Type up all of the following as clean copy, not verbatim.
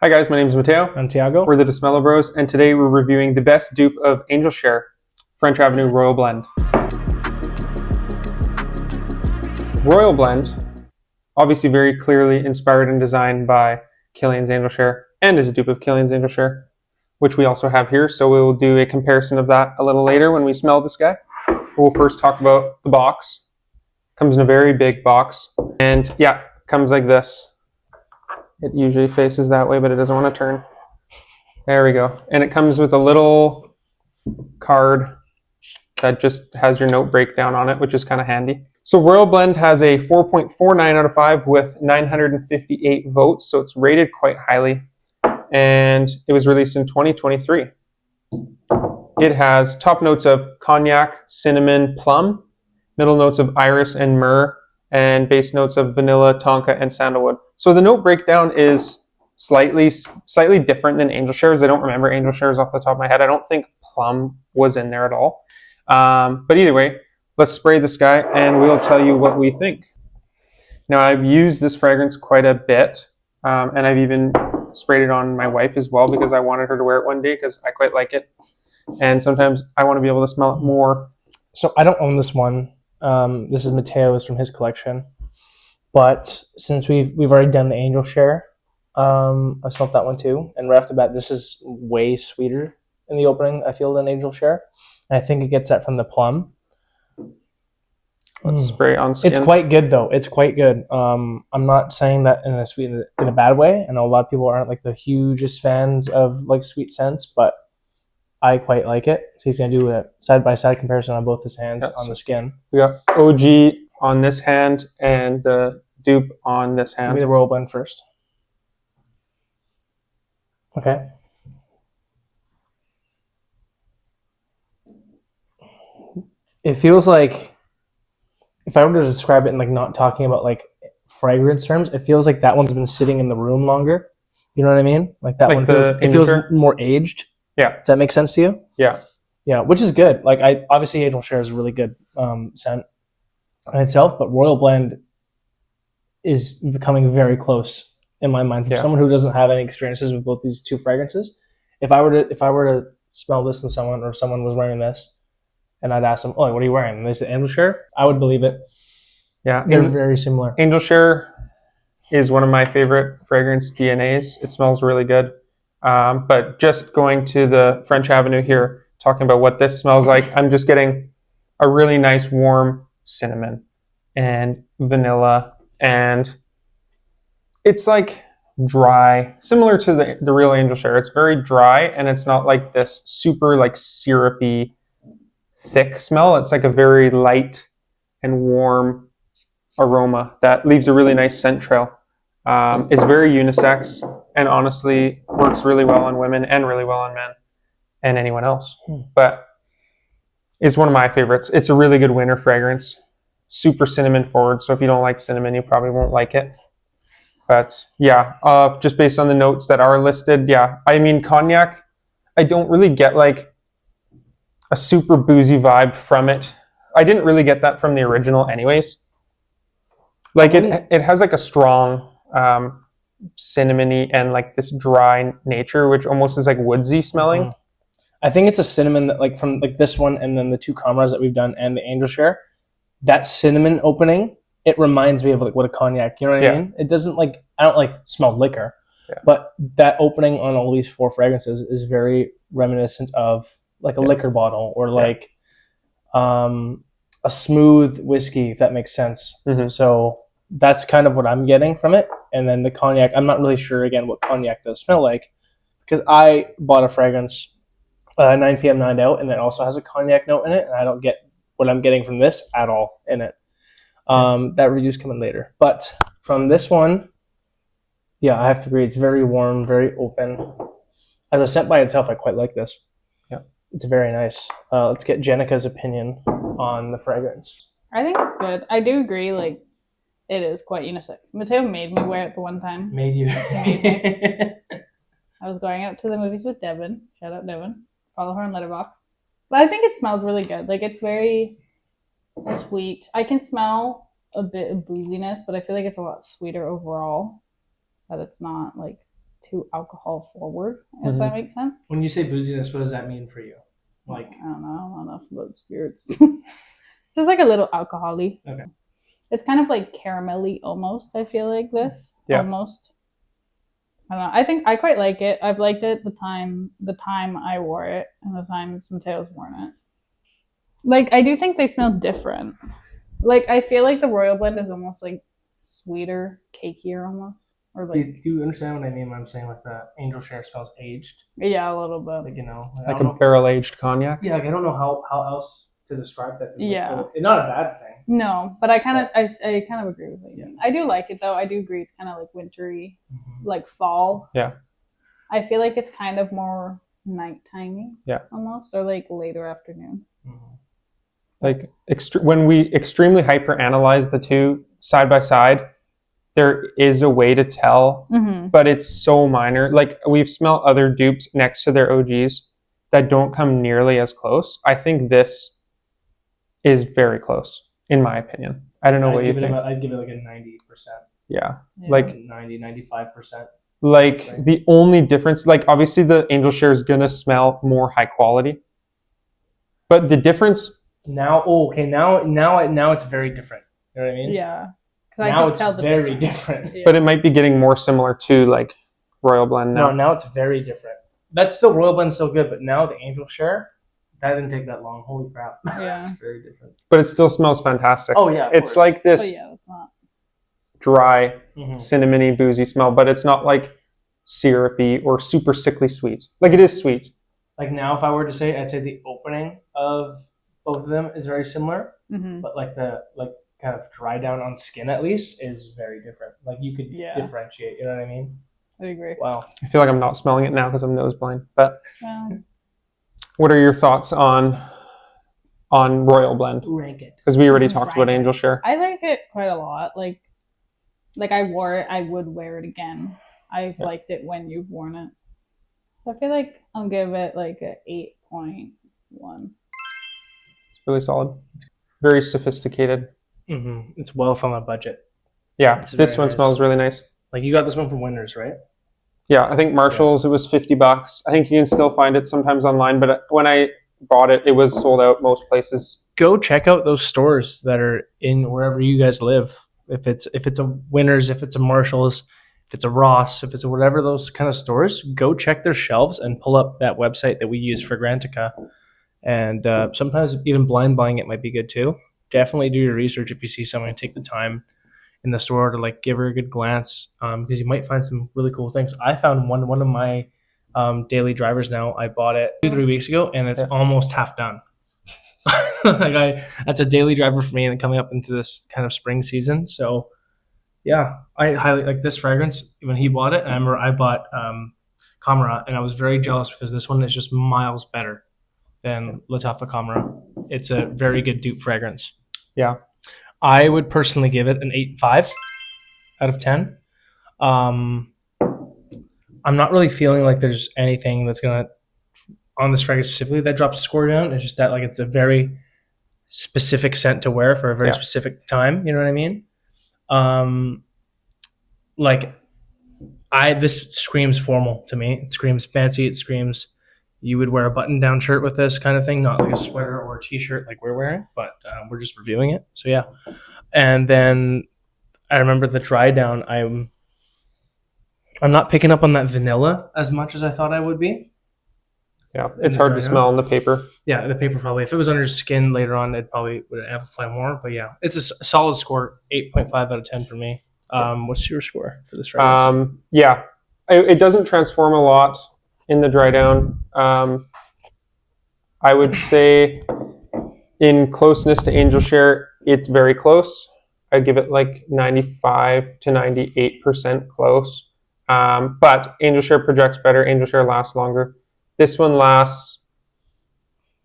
Hi guys, my name is Mateo. I'm Tiago. We're the Desmello Bros, and today we're reviewing the best dupe of Angel Share, French Avenue Royal Blend. Royal Blend, obviously very clearly inspired and designed by Killian's Angel Share, and is a dupe of Killian's Angel Share, which we also have here, so we'll do a comparison of that a little later when we smell this guy. We'll first talk about the box. Comes in a very big box, and yeah, comes like this. It usually faces that way, but it doesn't want to turn. There we go. And it comes with a little card that just has your note breakdown on it, which is kind of handy. So Royal Blend has a 4.49 out of 5 with 958 votes, so it's rated quite highly. And it was released in 2023. It has top notes of cognac, cinnamon, plum, middle notes of iris and myrrh, and base notes of vanilla, tonka, and sandalwood. So the note breakdown is slightly different than Angel Shares. I don't remember Angel Shares off the top of my head. I don't think plum was in there at all. But either way, let's spray this guy and we'll tell you what we think. Now I've used this fragrance quite a bit, and I've even sprayed it on my wife as well because I wanted her to wear it one day because I quite like it. And sometimes I want to be able to smell it more. So I don't own this one. This is Mateo's from his collection. But since we've already done the Angel Share, I smelled that one too. And right off the bat, this is way sweeter in the opening, I feel, than Angel Share. And I think it gets that from the plum. Let's spray on skin. It's quite good though. It's quite good. I'm not saying that in a bad way. I know a lot of people aren't like the hugest fans of like sweet scents, but I quite like it. So he's gonna do a side-by-side comparison on both his hands on the skin. We got OG on this hand and the dupe on this hand. Give me the Royal Blend first. Okay. It feels like, if I were to describe it in like not talking about like fragrance terms, it feels like that one's been sitting in the room longer. You know what I mean? Like that one feels more aged. Yeah. Does that make sense to you? Yeah. Yeah, which is good. Like obviously Angel Share is a really good scent in itself, but Royal Blend is becoming very close in my mind. For someone who doesn't have any experiences with both these two fragrances, if I were to smell this in someone, or someone was wearing this, and I'd ask them, "Oh, what are you wearing?" And they said Angel Share, I would believe it. Yeah, they're very similar. Angel Share is one of my favorite fragrance DNAs. It smells really good. But just going to the French Avenue here, talking about what this smells like, I'm just getting a really nice warm cinnamon and vanilla, and it's like dry, similar to the real Angel Share. It's very dry, and it's not like this super like syrupy, thick smell. It's like a very light and warm aroma that leaves a really nice scent trail. It's very unisex and honestly works really well on women and really well on men and anyone else. But it's one of my favorites. It's a really good winter fragrance. Super cinnamon forward, so if you don't like cinnamon, you probably won't like it. But yeah, just based on the notes that are listed, yeah. I mean, cognac, I don't really get like a super boozy vibe from it. I didn't really get that from the original anyways. Like it has like a strong cinnamony and like this dry nature, which almost is like woodsy smelling. Mm-hmm. I think it's a cinnamon that like from like this one and then the two Comrades that we've done and the Angel Share, that cinnamon opening, it reminds me of like what a cognac, you know what I mean? It doesn't like, I don't like smell liquor, but that opening on all these four fragrances is very reminiscent of like a liquor bottle or like a smooth whiskey, if that makes sense. Mm-hmm. So that's kind of what I'm getting from it. And then the cognac, I'm not really sure again what cognac does smell like, because I bought a fragrance 9 p.m. Night Out, and it also has a cognac note in it, and I don't get what I'm getting from this at all in it. That review's coming later. But from this one, yeah, I have to agree. It's very warm, very open. As a scent by itself, I quite like this. Yeah, it's very nice. Let's get Jenica's opinion on the fragrance. I think it's good. I do agree. Like, it is quite unisex. Mateo made me wear it the one time. Made you? Made me. I was going out to the movies with Devin. Shout out Devin. Follow her on Letterboxd. But I think it smells really good. Like, it's very sweet. I can smell a bit of booziness, but I feel like it's a lot sweeter overall. That it's not like too alcohol forward, if Mhm. that makes sense. When you say booziness, what does that mean for you? Like, I don't know enough about spirits. Just like a little alcohol-y. Okay. It's kind of like caramelly almost, I feel like this. Yeah. Almost. I don't know. I think I quite like it. I've liked it the time I wore it and the time Mateo's worn it. Like I do think they smell different. Like I feel like the Royal Blend is almost like sweeter, cakier almost. Or do, like do you understand what I mean when I'm saying like the Angel Share smells aged? yeah, a little bit. Like, you know, I Like don't a know. barrel-aged cognac. Yeah, like I don't know how else to describe that. Yeah. It's not a bad thing. No, but I kind of agree with you. Yeah. I do like it though. I do agree it's kind of like wintry, Mm-hmm. like fall. Yeah. I feel like it's kind of more nighttimey. Yeah. Almost or like later afternoon. Mm-hmm. Like when we extremely hyper analyze the two side by side, there is a way to tell, but it's so minor. Like we've smelled other dupes next to their OGs that don't come nearly as close. I think this is very close, in my opinion. I don't know what you think. I'd give it like a 90%. Yeah. Yeah. Like 90, 95%. Like Right. the only difference, like obviously the Angel Share is gonna smell more high quality, but the difference, Now it's very different. You know what I mean? Yeah. Because I Now could it's tell the very difference. different. Yeah. but it might be getting more similar to like Royal Blend No, now. now it's very different. That's still Royal Blend's still good, but now the Angel Share, that didn't take that long. Holy crap! Yeah. It's very different. But it still smells fantastic. Oh yeah, of It's course. like Oh this yeah, it's not. dry, Mhm. cinnamony, boozy smell, but it's not like syrupy or super sickly sweet. Like it is sweet. Like now, if I were to say, I'd say the opening of both of them is very similar, Mm-hmm. but like the kind of dry down on skin at least is very different. Like you could Yeah. differentiate. You know what I mean? I agree. Wow. I feel like I'm not smelling it now because I'm nose blind. But Well, what are your thoughts on Royal Blend? Rank it. Because we already talked about Right. Angel Share. I like it quite a lot. Like I wore it. I would wear it again. I've Yeah. liked it when you've worn it. So I feel like I'll give it like a 8.1. It's really solid. Very sophisticated. Mm-hmm. It's well from a budget. Yeah, It's this very one nice. smells really nice. Like you got this one from Winners, right? Yeah, I think Marshalls, it was $50. I think you can still find it sometimes online, but when I bought it, it was sold out most places. Go check out those stores that are in wherever you guys live. If it's a Winners, if it's a Marshalls, if it's a Ross, if it's a whatever those kind of stores, go check their shelves and pull up that website that we use for Grantica. And sometimes even blind buying it might be good too. Definitely do your research if you see someone, take the time in the store to like give her a good glance because you might find some really cool things. I found one of my daily drivers now. I bought it 2-3 weeks ago and it's almost half done. That's a daily driver for me and coming up into this kind of spring season. So yeah, I highly like this fragrance. When he bought it, and I remember I bought Camera and I was very jealous because this one is just miles better than Lattafa Camera. It's a very good dupe fragrance. Yeah. I would personally give it an 8.5 out of 10. I'm not really feeling like there's anything that's gonna on this fragrance specifically that drops the score down. It's just that like it's a very specific scent to wear for a very specific time. You know what I mean? This screams formal to me. It screams fancy. It screams you would wear a button-down shirt with this kind of thing, not like a sweater or a t-shirt like we're wearing, but we're just reviewing it. So yeah. And then I remember the dry down. I'm not picking up on that vanilla as much as I thought I would be. Yeah, it's hard to smell in the paper. Yeah, the paper probably. If it was under skin later on, it probably would amplify more. But yeah, it's a solid score, 8.5 out of 10 for me. What's your score for this fragrance? Yeah, it doesn't transform a lot in the dry down. I would say in closeness to Angel Share, it's very close. I give it like 95 to 98% close. But Angel Share projects better. Angel Share lasts longer. This one lasts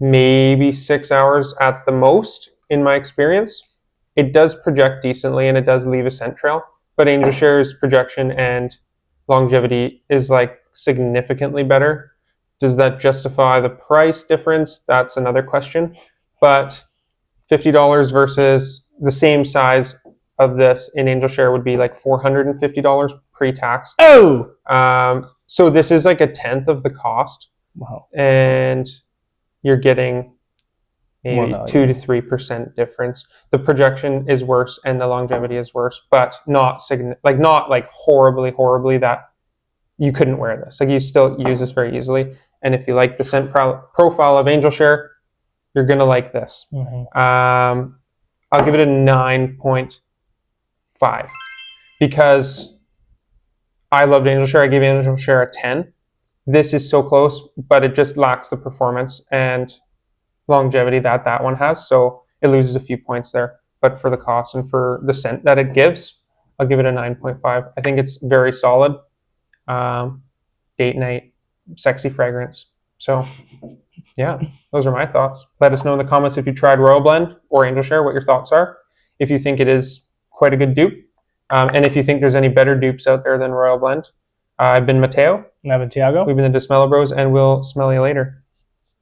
maybe 6 hours at the most, in my experience. It does project decently and it does leave a scent trail, but Angel Share's projection and longevity is like significantly better. Does that justify the price difference? That's another question. But $50 versus the same size of this in Angel Share would be like $450 pre-tax. Oh, So this is like a tenth of the cost, wow. and you're getting More maybe value. 2 to 3% difference. The projection is worse and the longevity is worse, but not like horribly that you couldn't wear this. Like you still use this very easily. And if you like the scent profile of Angel Share, you're gonna like this. I'll give it a 9.5 because I loved Angel Share. I gave Angel Share a 10. This is so close, but it just lacks the performance and longevity that one has. So it loses a few points there. But for the cost and for the scent that it gives, I'll give it a 9.5. I think it's very solid. Date night, sexy fragrance. So yeah, those are my thoughts. Let us know in the comments if you tried Royal Blend or Angel Share, what your thoughts are. If you think it is quite a good dupe, and if you think there's any better dupes out there than Royal Blend. I've been Mateo. And I've been Tiago. We've been the Smell Bros, and we'll smell you later.